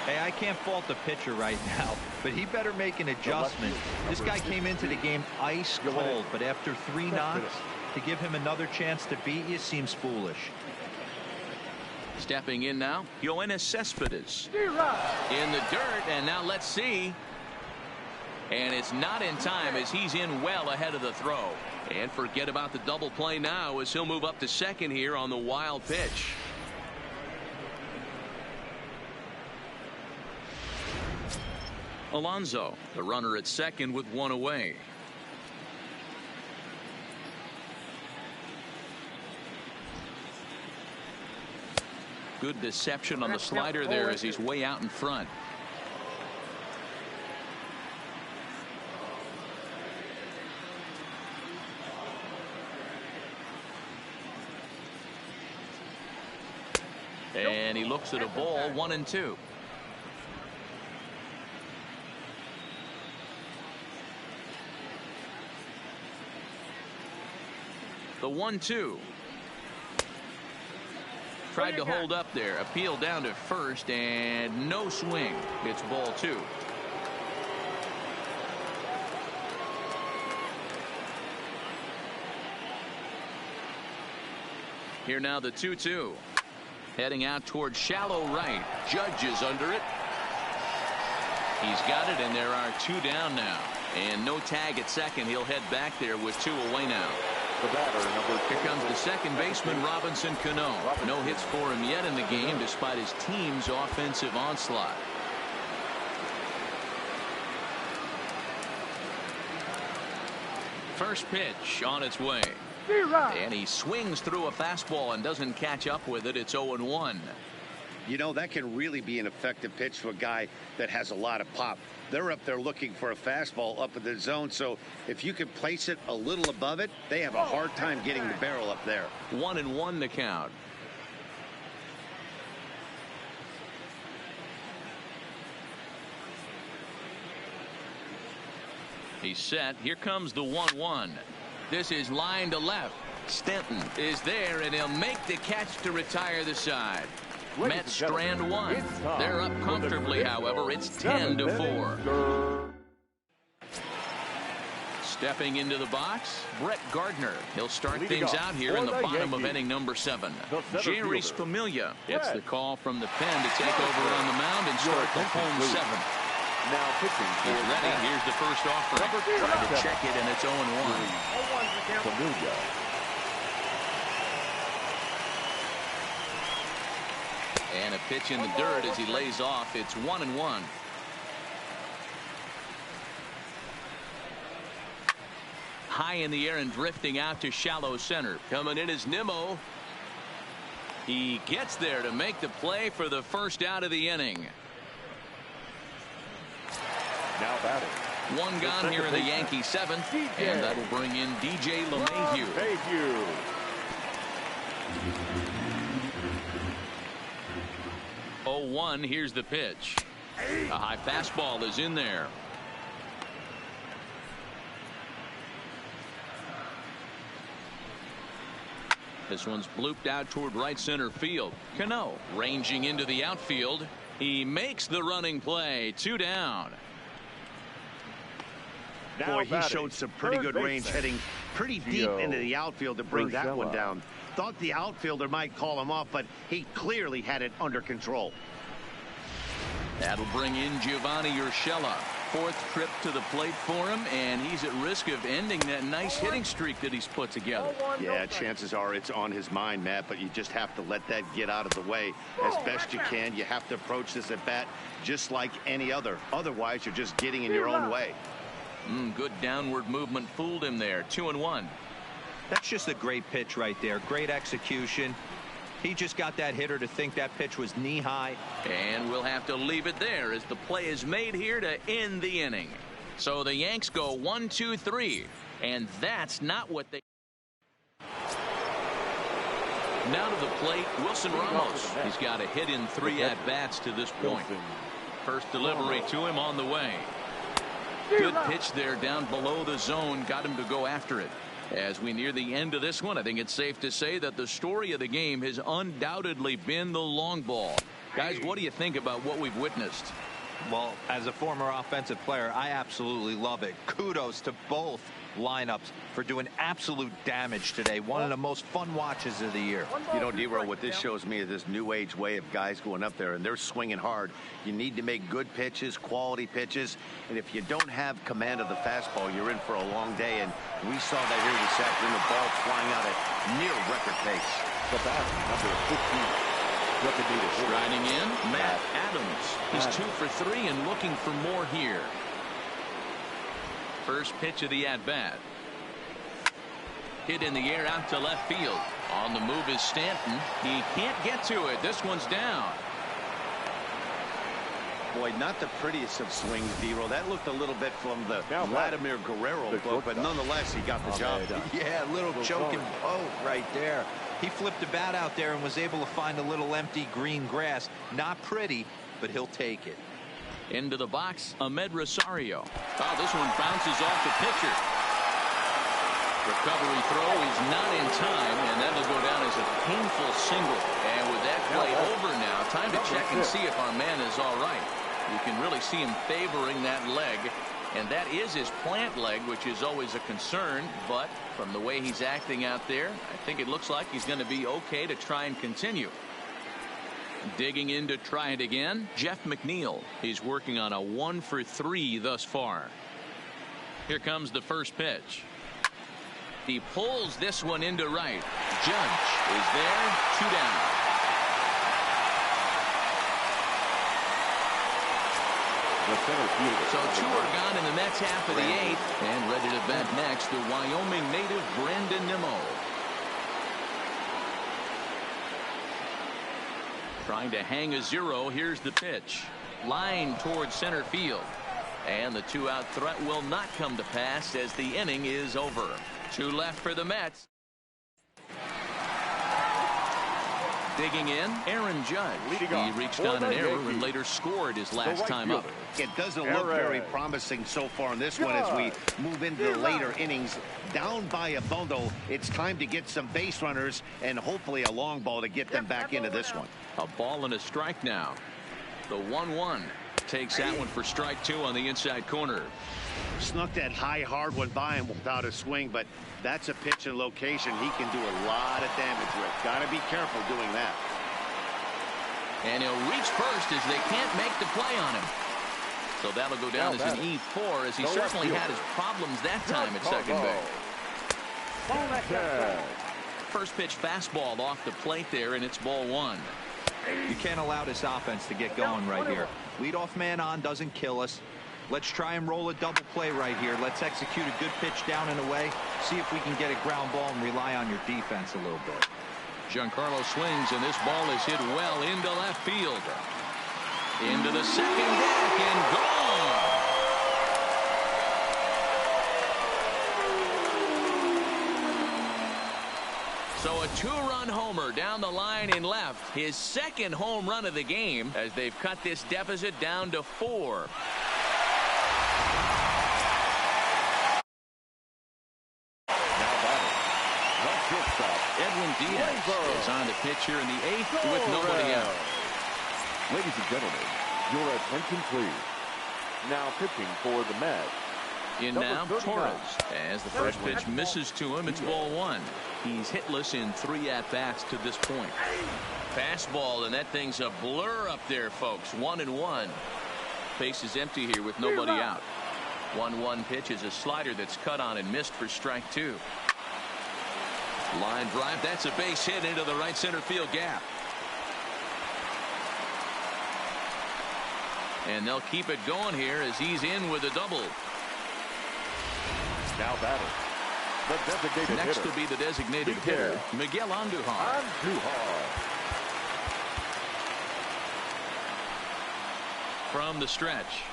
Hey, I can't fault the pitcher right now, but he better make an adjustment. This guy came into the game ice cold, but after 3 knocks, to give him another chance to beat you seems foolish. Stepping in now, Yoenis Cespedes in the dirt, and now let's see. And it's not in time as he's in well ahead of the throw. And forget about the double play now as he'll move up to second here on the wild pitch. Alonso, the runner at second with 1 away. Good deception on the slider there as he's way out in front. And he looks at a ball, 1-2. The 1-2. Tried to hold up there. Appeal down to first and no swing. It's ball 2. Here now the 2-2. Heading out towards shallow right. Judge is under it. He's got it, and there are 2 down now. And no tag at second. He'll head back there with 2 away now. The batter, number 2. Here comes the second baseman, Robinson Cano. No hits for him yet in the game despite his team's offensive onslaught. First pitch on its way. And he swings through a fastball and doesn't catch up with it. It's 0-1. You know, that can really be an effective pitch to a guy that has a lot of pop. They're up there looking for a fastball up in the zone, so if you can place it a little above it, they have a hard time getting the barrel up there. 1-1 to count. He's set. Here comes the 1-1. This is line to left. Stanton is there, and he'll make the catch to retire the side. Mets strand 1. They're up comfortably, however. It's 10-4. Stepping into the box, Brett Gardner. He'll start things out here in the bottom of inning number 7. Jerry Familia gets the call from the pen to take over on the mound and start the home 7. Now pitching. He's ready. Here's the first offering. Trying to check it, and it's 0-1. Familia. And a pitch in the dirt as he lays off. It's 1-1. High in the air and drifting out to shallow center. Coming in is Nimmo. He gets there to make the play for the first out of the inning. Now batting. 1 gone here in the Yankee 7th, and that'll bring in DJ LeMahieu. 0-1. Here's the pitch. A high fastball is in there. This one's blooped out toward right center field. Cano ranging into the outfield. He makes the running play. 2 down. Boy, he showed some pretty good range, heading pretty deep into the outfield to bring that one down. Thought the outfielder might call him off, but he clearly had it under control. That'll bring in Giovanni Urshela. 4th trip to the plate for him, and he's at risk of ending that nice hitting streak that he's put together. Yeah, chances are it's on his mind, Matt, but you just have to let that get out of the way as best you can. You have to approach this at bat just like any other. Otherwise, you're just getting in your own way. Good downward movement fooled him there. 2-1. That's just a great pitch right there. Great execution. He just got that hitter to think that pitch was knee high. And we'll have to leave it there as the play is made here to end the inning. So the Yanks go 1, 2, 3. And that's not what they. Now to the plate, Wilson Ramos. He's got a hit in 3 at-bats to this point. First delivery to him on the way. Good pitch there down below the zone. Got him to go after it. As we near the end of this one, I think it's safe to say that the story of the game has undoubtedly been the long ball. Guys, what do you think about what we've witnessed? Well, as a former offensive player, I absolutely love it. Kudos to both lineups for doing absolute damage today. One of the most fun watches of the year. You know, D-Row, what this shows me is this new age way of guys going up there and they're swinging hard. You need to make good pitches, quality pitches, and if you don't have command of the fastball, you're in for a long day, and we saw that here this afternoon, the ball flying out at near record pace. The bat, number 15. Riding in, Matt Adams. He's 2 for 3 and looking for more here. First pitch of the at-bat. Hit in the air out to left field. On the move is Stanton. He can't get to it. This one's down. Boy, not the prettiest of swings, D-Row. That looked a little bit from the Vladimir Guerrero book, but nonetheless, he got the job done. Yeah, a little choking poke right there. He flipped the bat out there and was able to find a little empty green grass. Not pretty, but he'll take it. Into the box, Ahmed Rosario. Oh, this one bounces off the pitcher. Recovery throw is not in time, and that'll go down as a painful single. And with that play over now, time to check and see if our man is all right. You can really see him favoring that leg, and that is his plant leg, which is always a concern. But from the way he's acting out there, I think it looks like he's going to be okay to try and continue. Digging in to try it again, Jeff McNeil. He's working on a 1 for 3 thus far. Here comes the first pitch. He pulls this one into right. Judge is there, 2 down. So 2 are gone in the Mets half of the 8th, and ready to bat next, the Wyoming native Brandon Nimmo. Trying to hang a 0. Here's the pitch. Line towards center field. And the 2-out threat will not come to pass as the inning is over. 2 left for the Mets. Digging in, Aaron Judge. He reached on an error and later scored his last time up. It doesn't look very promising so far in this one as we move into the later innings. Down by a bundle, it's time to get some base runners and hopefully a long ball to get them back into this one. A ball and a strike now. The 1-1 takes that one for strike 2 on the inside corner. Snuck that high hard one by him without a swing, but that's a pitch and location he can do a lot of damage with. Got to be careful doing that. And he'll reach first as they can't make the play on him. So that'll go down as an E4, as he certainly had his problems that time at second base. First pitch fastball off the plate there, and it's ball 1. You can't allow this offense to get going right here. Leadoff man on doesn't kill us. Let's try and roll a double play right here. Let's execute a good pitch down and away. See if we can get a ground ball and rely on your defense a little bit. Giancarlo swings, and this ball is hit well into left field. Into the second deck and gone. So a 2-run homer down the line in left. His second home run of the game as they've cut this deficit down to 4. Edwin Diaz is on the pitch here in the 8th with nobody out. Ladies and gentlemen, your attention please. Now pitching for the Mets. In now, Torres. As the first pitch misses to him, it's ball 1. He's hitless in 3 at-bats to this point. Fastball, and that thing's a blur up there, folks. 1-1. Base is empty here with nobody out. 1-1 pitch is a slider that's cut on and missed for strike 2. Line drive, that's a base hit into the right center field gap. And they'll keep it going here as he's in with a double. Now batting, the designated Next hitter. will be the designated hitter, Miguel Andujar. From the stretch.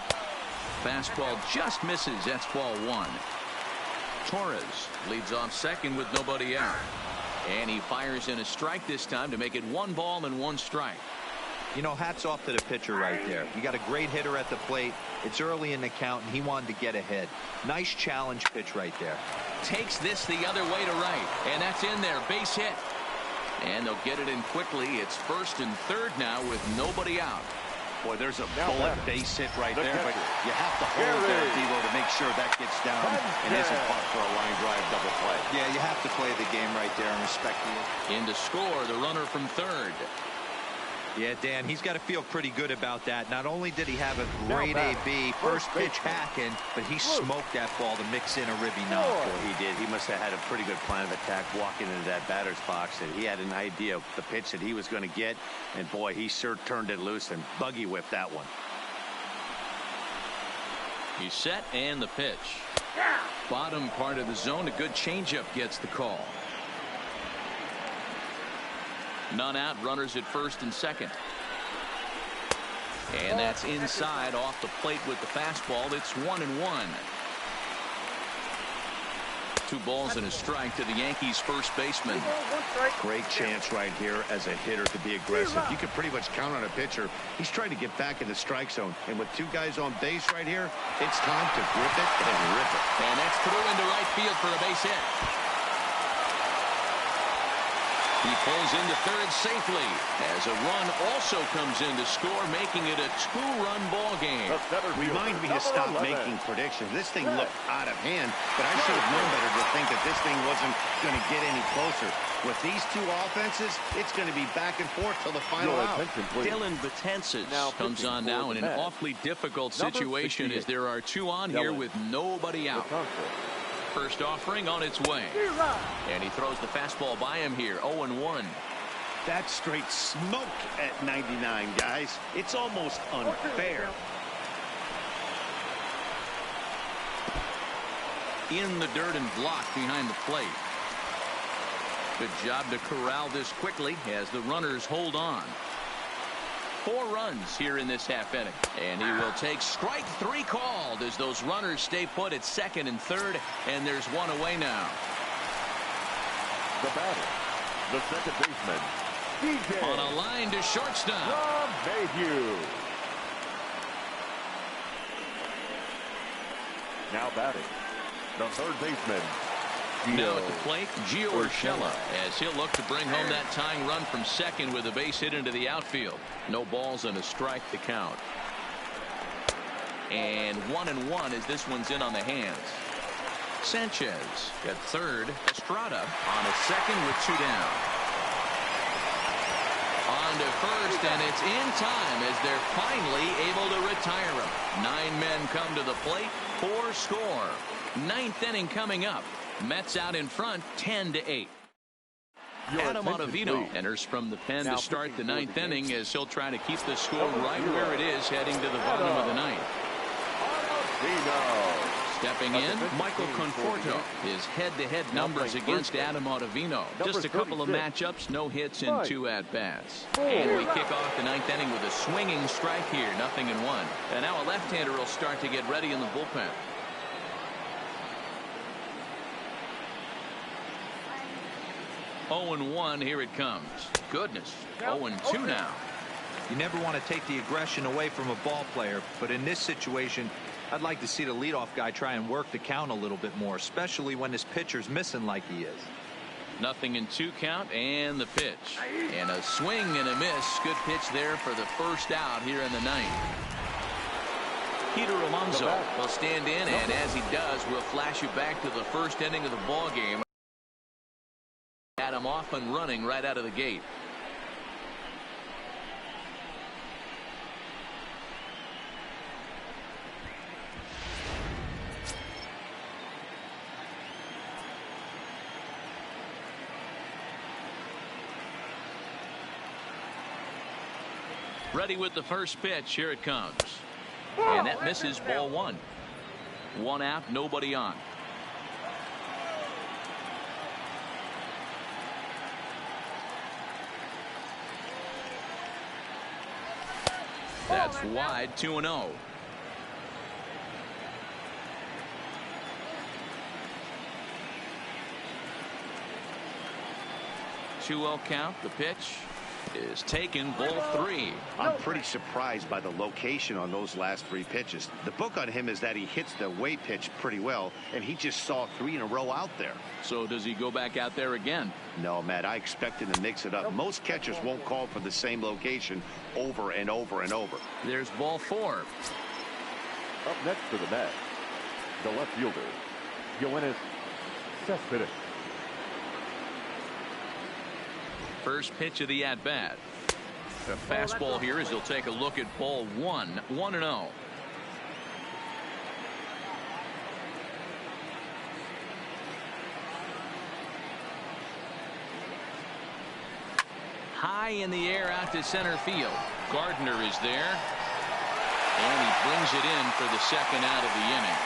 Fastball just misses. That's ball 1. Torres leads off second with nobody out. And he fires in a strike this time to make it 1 ball and 1 strike. You know, hats off to the pitcher right there. You got a great hitter at the plate. It's early in the count, and he wanted to get ahead. Nice challenge pitch right there. Takes this the other way to right, and that's in there. Base hit. And they'll get it in quickly. It's first and third now with nobody out. Boy, there's a bullet base hit right there, but you have to hold there, Devo, to make sure that gets down and isn't caught for a line drive double play. Yeah, you have to play the game right there and respect it. In to score, the runner from third. Yeah, Dan, he's got to feel pretty good about that. Not only did he have a great AB, first pitch hacking, but he smoked that ball to mix in a ribby knock. Well, he did. He must have had a pretty good plan of attack walking into that batter's box, and he had an idea of the pitch that he was going to get, and boy, he sure turned it loose and buggy whipped that one. He's set, and the pitch. Bottom part of the zone, a good changeup gets the call. None out, runners at first and second. And that's inside off the plate with the fastball. It's 1-1. 2 balls and a strike to the Yankees first baseman. Great chance right here as a hitter to be aggressive. You can pretty much count on a pitcher. He's trying to get back in the strike zone. And with 2 guys on base right here, it's time to grip it and rip it. And that's through into right field for a base hit. He pulls into third safely as a run also comes in to score, making it a 2-run ball game. Remind me to stop making predictions. This thing looked out of hand, but I should have known better to think that this thing wasn't going to get any closer. With these 2 offenses, it's going to be back and forth till the final out. Dylan Betances comes on now in an awfully difficult situation as there are 2 on here with nobody out. First offering on its way. And he throws the fastball by him here. 0-1. That's straight smoke at 99, guys. It's almost unfair. In the dirt and blocked behind the plate. Good job to corral this quickly as the runners hold on. 4 runs here in this half inning. And he will take strike 3 called as those runners stay put at second and third. And there's 1 away now. The batter, the second baseman, DJ. On a line to shortstop. Mayhew. Now batting, the third baseman. Now at the plate, Gio Urshela, as he'll look to bring home that tying run from second with a base hit into the outfield. No balls and a strike to count. And 1-1 as this one's in on the hands. Sanchez at third. Estrada on a second with 2 down. On to first, and it's in time as they're finally able to retire him. 9 men come to the plate, 4 score. 9th inning coming up. Mets out in front 10-8. Adam Ottavino enters from the pen to start the 9th inning as he'll try to keep the score right where it is heading to the bottom of the 9th. Stepping in, Michael Conforto. His head-to-head numbers against Adam Ottavino. Just a couple of matchups, no hits in 2 at-bats. And we kick off the 9th inning with a swinging strike here, 0-1. And now a left-hander will start to get ready in the bullpen. 0-1, here it comes. Goodness, 0-2 now. You never want to take the aggression away from a ball player, but in this situation, I'd like to see the leadoff guy try and work the count a little bit more, especially when this pitcher's missing like he is. 0-2 count, and the pitch. And a swing and a miss. Good pitch there for the first out here in the 9th. Peter Alonso will stand in, and as he does, we'll flash you back to the first inning of the ball game. Had him off and running right out of the gate. Ready with the first pitch. Here it comes. And that misses, ball 1. 1 out, nobody on. That's wide, 2-0. 2-0 count, the pitch. is taken, ball 3. I'm pretty surprised by the location on those last 3 pitches. The book on him is that he hits the away pitch pretty well, and he just saw 3 in a row out there. So does he go back out there again? No, Matt, I expect him to mix it up. Most catchers won't call for the same location over and over and over. There's ball 4. Up next for the Mets, the left fielder, Yoenis Cespedes. First pitch of the at-bat. The fastball here as he'll take a look at ball 1. 1-0. High in the air out to center field. Gardner is there. And he brings it in for the second out of the inning.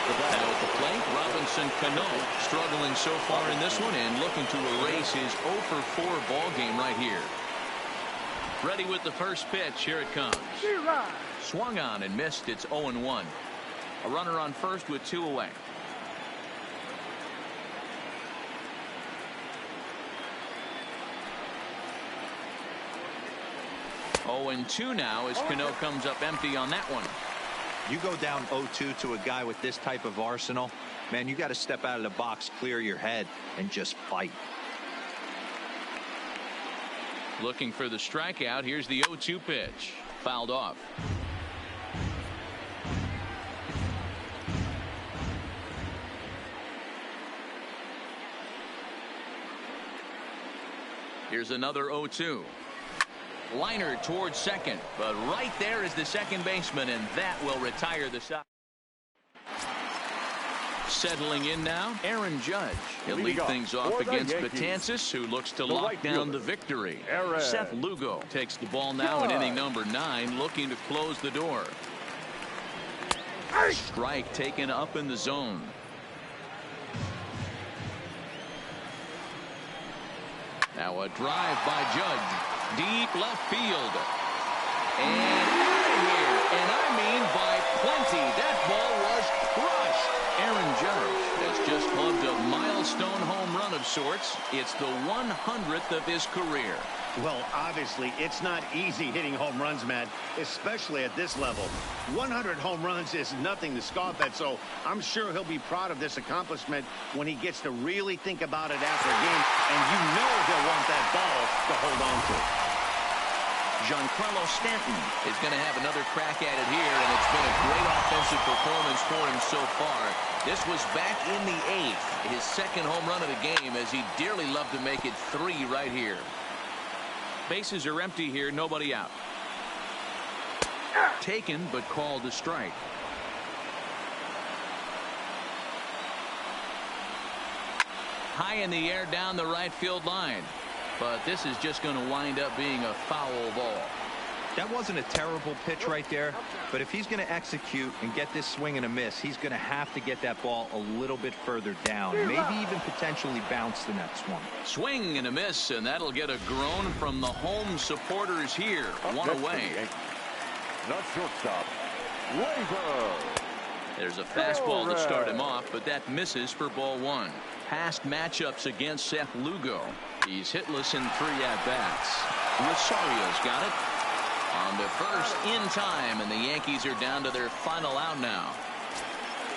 Now at the plate, Robinson Cano struggling so far in this one and looking to erase his 0 for 4 ball game right here. Ready with the first pitch. Here it comes. Swung on and missed. It's 0-1. A runner on first with 2 away. Oh, and 2 now as Cano comes up empty on that one. You go down 0-2 to a guy with this type of arsenal, man, you got to step out of the box, clear your head, and just fight. Looking for the strikeout. Here's the 0-2 pitch. Fouled off. Here's another 0-2. Liner towards second, but right there is the second baseman, and that will retire the side. Settling in now, Aaron Judge. He'll lead things off against Betances, who looks to lock down the victory. Seth Lugo takes the ball now in inning number 9, looking to close the door. Strike taken up in the zone. Now a drive by Judge. Deep left field. And out of here. And I mean by plenty. That ball was crushed. Aaron Judge has just plugged a milestone home run of sorts. It's the 100th of his career. Well, obviously, it's not easy hitting home runs, Matt, especially at this level. 100 home runs is nothing to scoff at, so I'm sure he'll be proud of this accomplishment when he gets to really think about it after a game, and you know he'll want that ball to hold on to. Giancarlo Stanton is going to have another crack at it here, and it's been a great offensive performance for him so far. This was back in the 8th, his second home run of the game, as he'd dearly love to make it 3 right here. Bases are empty here, nobody out. Taken, but called a strike. High in the air down the right field line. But this is just going to wind up being a foul ball. That wasn't a terrible pitch right there, but if he's going to execute and get this swing and a miss, he's going to have to get that ball a little bit further down, maybe even potentially bounce the next one. Swing and a miss, and that'll get a groan from the home supporters here. One away. Not shortstop. Waver. There's a fastball to start him off, but that misses for ball 1. Past matchups against Seth Lugo. He's hitless in 3 at-bats. Rosario's got it. On the first in time, and the Yankees are down to their final out now.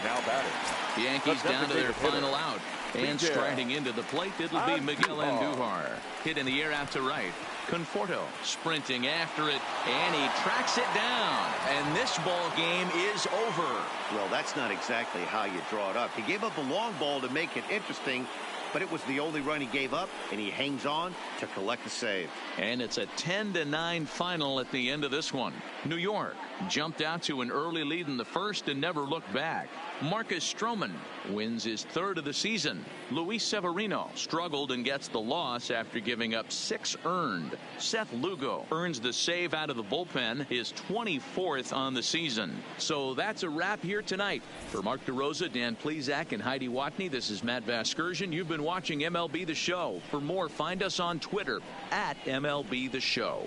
Now batting. The Yankees down to their final out. And striding into the plate, it'll be Miguel Andujar. Hit in the air out to right. Conforto sprinting after it, and he tracks it down. And this ball game is over. Well, that's not exactly how you draw it up. He gave up a long ball to make it interesting, but it was the only run he gave up, and he hangs on to collect the save. And it's a 10-9 final at the end of this one. New York jumped out to an early lead in the first and never looked back. Marcus Stroman wins his 3rd of the season. Luis Severino struggled and gets the loss after giving up 6 earned. Seth Lugo earns the save out of the bullpen, his 24th on the season. So that's a wrap here tonight. For Mark DeRosa, Dan Plesac, and Heidi Watney, this is Matt Vasgersian. You've been watching MLB The Show. For more, find us on Twitter at MLB The Show.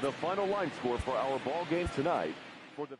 The final line score for our ball game tonight. For the